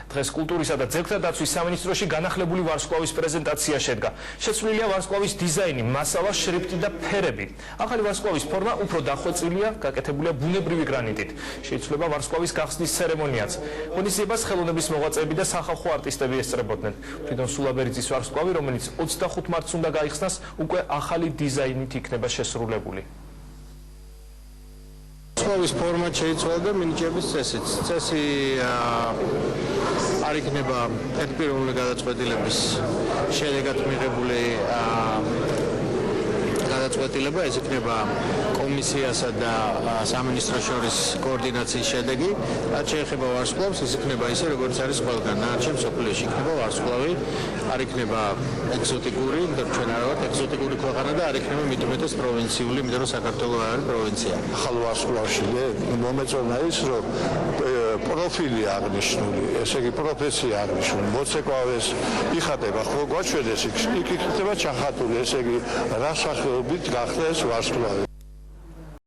დღეს კულტურისა და ძეგლთა დაცვის სამინისტროში განახლებული ვარსკვლავის პრეზენტაცია შედგა. შეცვლილია ვარსკვლავის დიზაინი, მასალა, შრიფტი და ფერები. ახალი ვარსკვლავის ფორმა უფრო დახვეწილია, გაკეთებულია ბუნებრივი გრანიტით. შეიცვლება ვარსკვლავის გახსნის ცერემონიაც. ღონისძიებას ხელოვნების მოღვაწეები და სახალხო არტისტები ესწრებოდნენ. ფრიდონ სულაბერიძის ვარსკვლავი, რომელიც 25 მარტს უნდა გაიხსნას, უკვე ახალი დიზაინით იქნება შესრულებული. ვარსკვლავის ფორმა შეიცვალა და მინიჭების წესიც. წესი არ იქნება ერთპიროვნული გადაწყვეტილების შედეგად მიღებული გადაწყვეტილება, ეს იქნება კომისიასა და სამინისტროს შორის კოორდინაციის შედეგი. რაც შეეხება ვარსკვლავს, ის იქნება ისე, როგორც არის ყველგან. ნაჩემ სოფლიოში იქნება ვარსკვლავი, არ იქნება ეგზოტიკური, იმიტომ ჩვენ არ ვართ ეგზოტიკური ქვეყანა და არ იქნება მithumetes პროვინციული, იმიტომ რომ საქართველოს არ არის პროვინცია. ახალ ვარსკვლავში მომეწონა ის, რომ პროფილი აღნიშნული, ესე იგი პროფესია აღნიშნული, მოცეკვავეს იხატება, ხო გვაჩვენეს იქ იქნება ჩახატული, ესე იგი რა სახეობით გახდა ეს ვარსკვლავი.